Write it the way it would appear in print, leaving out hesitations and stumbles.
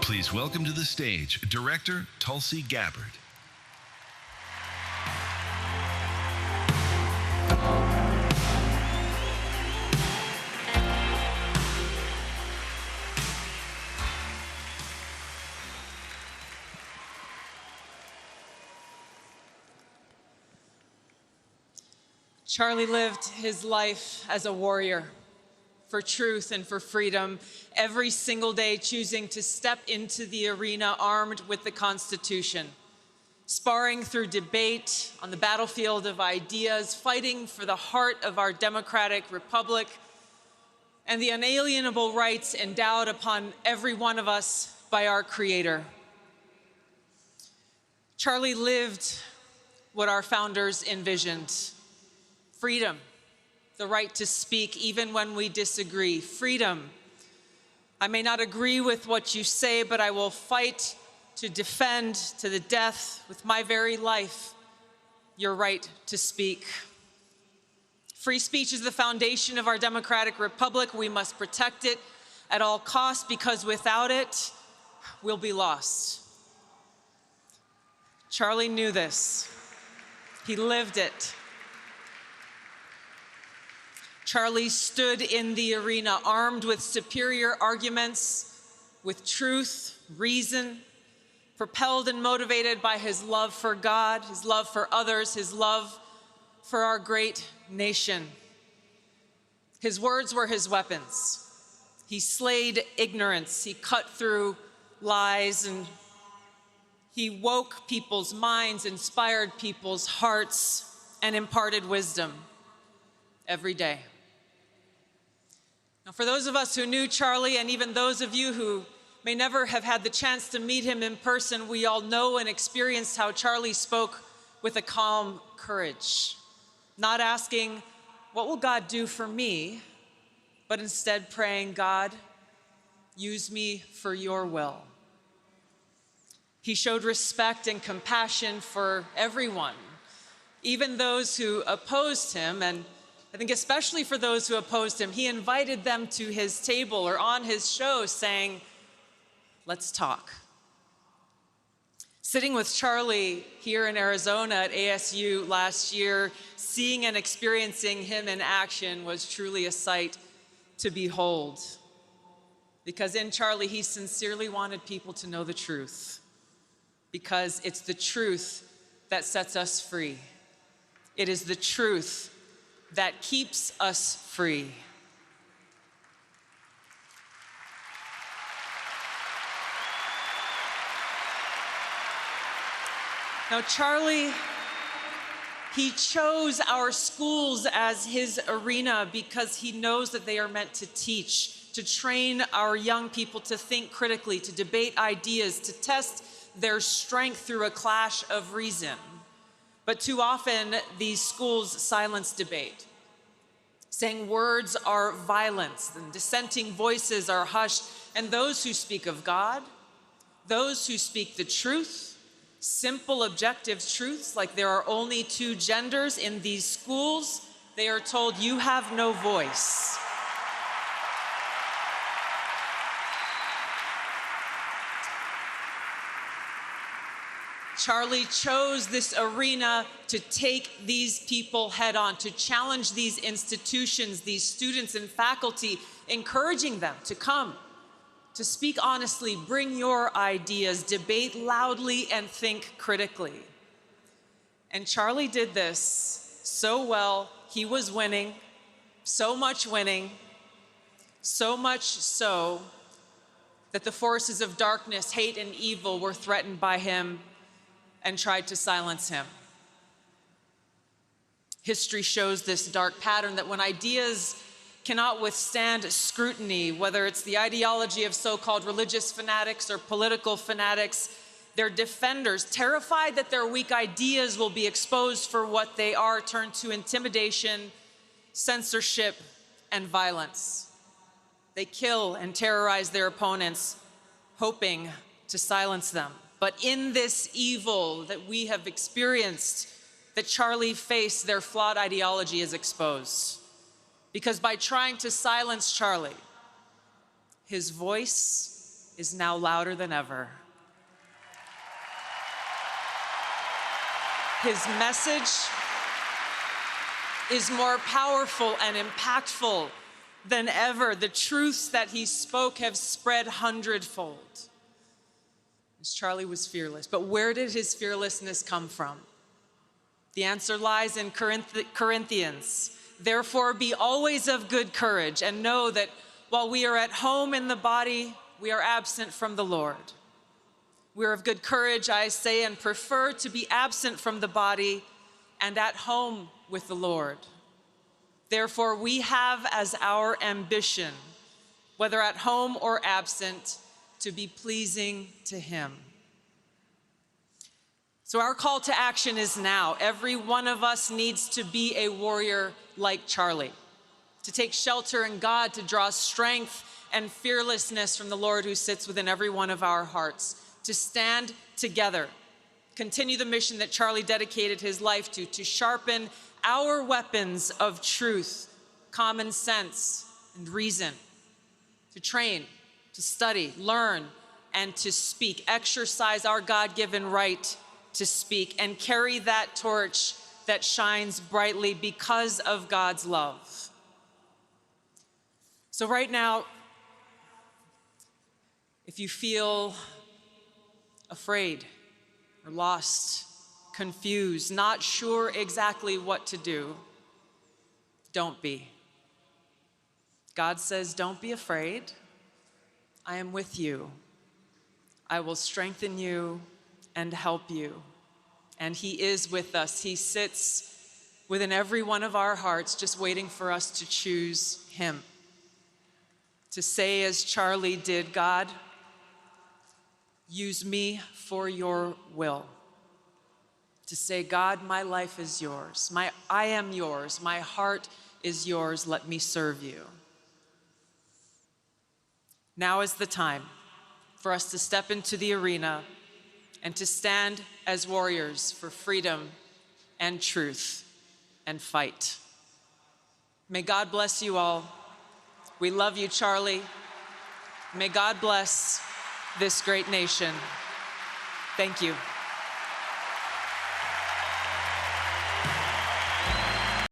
Please welcome to the stage, Director Tulsi Gabbard. Charlie lived his life as a warrior for truth and for freedom, every single day choosing to step into the arena armed with the Constitution, sparring through debate on the battlefield of ideas, fighting for the heart of our democratic republic and the unalienable rights endowed upon every one of us by our Creator. Charlie lived what our founders envisioned: freedom, the right to speak even when we disagree. Freedom. I may not agree with what you say, but I will fight to defend to the death with my very life your right to speak. Free speech is the foundation of our democratic republic. We must protect it at all costs, because without it, we'll be lost. Charlie knew this. He lived it. Charlie stood in the arena armed with superior arguments, with truth, reason, propelled and motivated by his love for God, his love for others, his love for our great nation. His words were his weapons. He slayed ignorance, he cut through lies, and he woke people's minds, inspired people's hearts, and imparted wisdom every day. Now, for those of us who knew Charlie, and even those of you who may never have had the chance to meet him in person, we all know and experienced how Charlie spoke with a calm courage, not asking, "What will God do for me?" but instead praying, "God, use me for your will." He showed respect and compassion for everyone, even those who opposed him, and I think especially for those who opposed him, he invited them to his table or on his show saying, "Let's talk." Sitting with Charlie here in Arizona at ASU last year, seeing and experiencing him in action was truly a sight to behold. Because in Charlie, he sincerely wanted people to know the truth. Because it's the truth that sets us free. It is the truth that keeps us free. Now, Charlie, he chose our schools as his arena because he knows that they are meant to teach, to train our young people to think critically, to debate ideas, to test their strength through a clash of reason. But too often, these schools silence debate, saying words are violence and dissenting voices are hushed, and those who speak of God, those who speak the truth, simple objective truths like there are only two genders in these schools, they are told, "You have no voice." Charlie chose this arena to take these people head on, to challenge these institutions, these students and faculty, encouraging them to come, to speak honestly, bring your ideas, debate loudly, and think critically. And Charlie did this so well, he was winning, so much so that the forces of darkness, hate, and evil were threatened by him and tried to silence him. History shows this dark pattern that when ideas cannot withstand scrutiny, whether it's the ideology of so-called religious fanatics or political fanatics, their defenders, terrified that their weak ideas will be exposed for what they are, turn to intimidation, censorship, and violence. They kill and terrorize their opponents, hoping to silence them. But in this evil that we have experienced, that Charlie faced, their flawed ideology is exposed. Because by trying to silence Charlie, his voice is now louder than ever. His message is more powerful and impactful than ever. The truths that he spoke have spread hundredfold. Charlie was fearless, but where did his fearlessness come from? The answer lies in Corinthians. Therefore, be always of good courage and know that while we are at home in the body, we are absent from the Lord. We are of good courage, I say, and prefer to be absent from the body and at home with the Lord. Therefore, we have as our ambition, whether at home or absent, to be pleasing to him. So our call to action is now. Every one of us needs to be a warrior like Charlie, to take shelter in God, to draw strength and fearlessness from the Lord who sits within every one of our hearts, to stand together, continue the mission that Charlie dedicated his life to sharpen our weapons of truth, common sense, and reason, to train, to study, learn, and to speak, exercise our God-given right to speak, and carry that torch that shines brightly because of God's love. So right now, if you feel afraid or lost, confused, not sure exactly what to do, don't be. God says, don't be afraid. I am with you. I will strengthen you and help you. And he is with us. He sits within every one of our hearts, just waiting for us to choose him. To say as Charlie did, God, use me for your will. To say, God, my life is yours. I am yours. My heart is yours. Let me serve you. Now is the time for us to step into the arena and to stand as warriors for freedom and truth and fight. May God bless you all. We love you, Charlie. May God bless this great nation. Thank you.